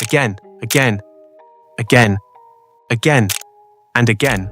Again, again, again, again, and again.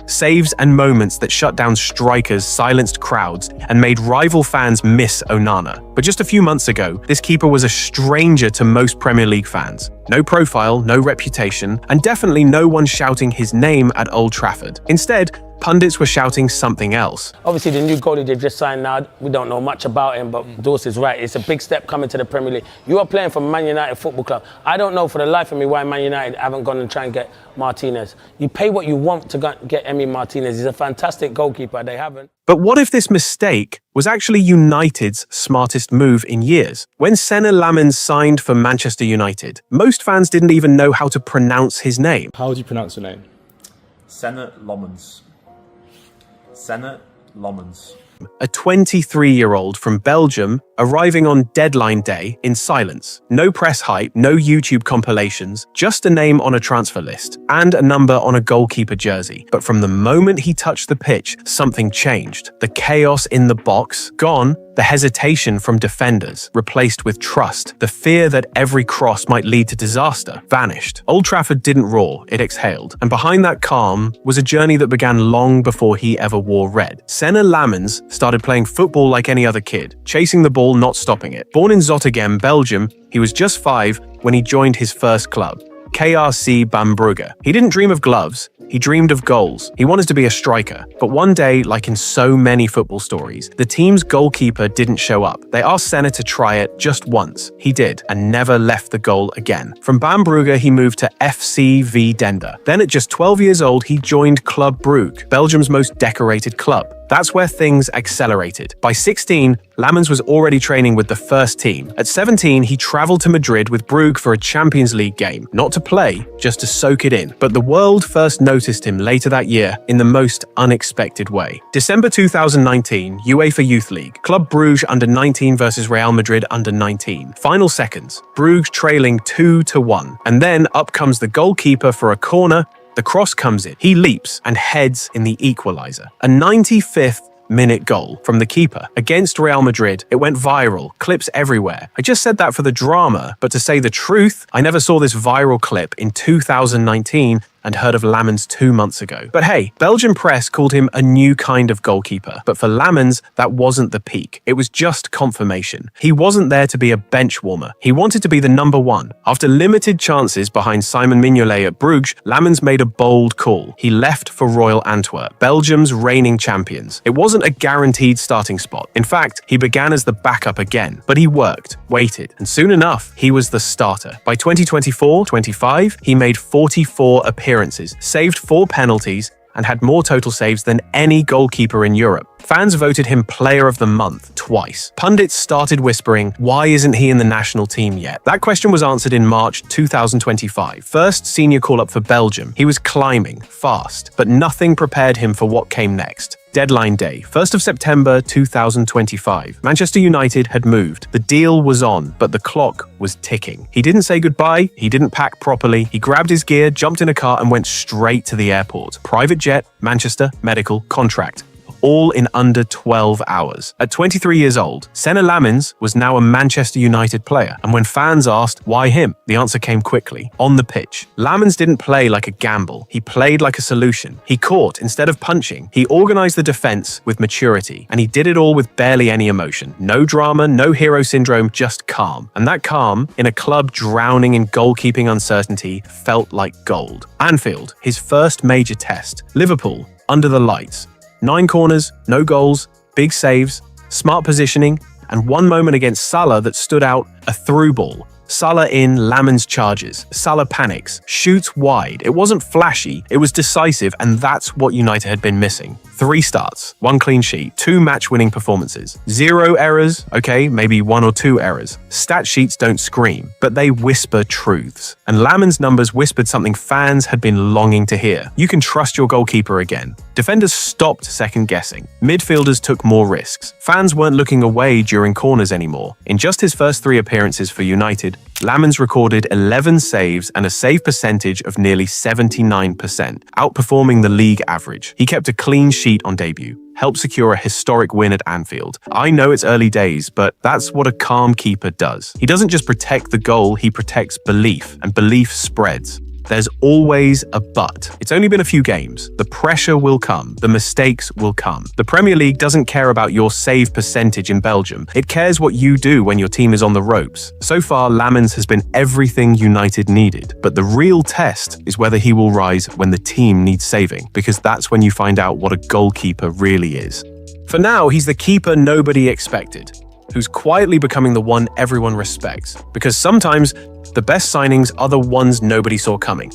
Saves and moments that shut down strikers, silenced crowds, and made rival fans miss Onana. But just a few months ago, this keeper was a stranger to most Premier League fans. No profile, no reputation, and definitely no one shouting his name at Old Trafford. Instead, pundits were shouting something else. Obviously, the new goalie they've just signed now, we don't know much about him, but Dawes is right. It's a big step coming to the Premier League. You are playing for Man United Football Club. I don't know for the life of me why Man United haven't gone and tried and get Martinez. You pay what you want to get Emi Martinez. He's a fantastic goalkeeper. They haven't. But what if this mistake was actually United's smartest move in years? When Senne Lammens signed for Manchester United, most fans didn't even know how to pronounce his name. How do you pronounce your name? Senne Lammens. Senne Lammens. A 23-year-old from Belgium arriving on deadline day in silence. No press hype, no YouTube compilations, just a name on a transfer list and a number on a goalkeeper jersey. But from the moment he touched the pitch, something changed. The chaos in the box, gone. The hesitation from defenders, replaced with trust. The fear that every cross might lead to disaster, vanished. Old Trafford didn't roar, it exhaled. And behind that calm was a journey that began long before he ever wore red. Senne Lammens started playing football like any other kid, chasing the ball, not stopping it. Born in Zottegem, Belgium, he was just 5 when he joined his first club, KRC Bambrugge. He didn't dream of gloves, he dreamed of goals. He wanted to be a striker. But one day, like in so many football stories, the team's goalkeeper didn't show up. They asked Senne to try it just once. He did, and never left the goal again. From Bambrugge, he moved to FC Denda. Then at just 12 years old, he joined Club Brugge, Belgium's most decorated club. That's where things accelerated. By 16, Lammens was already training with the first team. At 17, he traveled to Madrid with Brugge for a Champions League game, not to play, just to soak it in. But the world first noticed him later that year in the most unexpected way. December 2019, UEFA Youth League. Club Brugge under-19 versus Real Madrid under-19. Final seconds, Brugge trailing 2-1. And then up comes the goalkeeper for a corner. The cross comes in, he leaps and heads in the equalizer. A 95th minute goal from the keeper against Real Madrid. It went viral, clips everywhere. I just said that for the drama, but to say the truth, I never saw this viral clip in 2019 and heard of Lammens 2 months ago. But hey, Belgian press called him a new kind of goalkeeper. But for Lammens, that wasn't the peak. It was just confirmation. He wasn't there to be a bench warmer. He wanted to be the number 1. After limited chances behind Simon Mignolet at Brugge, Lammens made a bold call. He left for Royal Antwerp, Belgium's reigning champions. It wasn't a guaranteed starting spot. In fact, he began as the backup again. But he worked, waited, and soon enough, he was the starter. By 2024-25, he made 44 appearances, saved 4 penalties, and had more total saves than any goalkeeper in Europe. Fans voted him Player of the Month twice. Pundits started whispering, why isn't he in the national team yet? That question was answered in March 2025. First senior call-up for Belgium. He was climbing, fast, but nothing prepared him for what came next. Deadline day, 1st of September 2025. Manchester United had moved. The deal was on, but the clock was ticking. He didn't say goodbye, he didn't pack properly. He grabbed his gear, jumped in a car, and went straight to the airport. Private jet, Manchester, medical, contract. All in under 12 hours. At 23 years old, Senne Lammens was now a Manchester United player. And when fans asked, why him? The answer came quickly. On the pitch. Lammens didn't play like a gamble. He played like a solution. He caught instead of punching. He organized the defense with maturity. And he did it all with barely any emotion. No drama, no hero syndrome, just calm. And that calm, in a club drowning in goalkeeping uncertainty, felt like gold. Anfield, his first major test. Liverpool, under the lights. 9 corners, no goals, big saves, smart positioning, and one moment against Salah that stood out, a through ball. Salah in, Lammens charges. Salah panics, shoots wide. It wasn't flashy, it was decisive, and that's what United had been missing. 3 starts, 1 clean sheet, 2 match-winning performances. 0 errors, okay, maybe 1 or 2 errors. Stat sheets don't scream, but they whisper truths. And Lammens' numbers whispered something fans had been longing to hear. You can trust your goalkeeper again. Defenders stopped second-guessing. Midfielders took more risks. Fans weren't looking away during corners anymore. In just his first 3 appearances for United, Lammens recorded 11 saves and a save percentage of nearly 79%, outperforming the league average. He kept a clean sheet on debut, helped secure a historic win at Anfield. I know it's early days, but that's what a calm keeper does. He doesn't just protect the goal, he protects belief, and belief spreads. There's always a but. It's only been a few games. The pressure will come. The mistakes will come. The Premier League doesn't care about your save percentage in Belgium. It cares what you do when your team is on the ropes. So far, Lammens has been everything United needed. But the real test is whether he will rise when the team needs saving, because that's when you find out what a goalkeeper really is. For now, he's the keeper nobody expected, who's quietly becoming the one everyone respects, because sometimes the best signings are the ones nobody saw coming.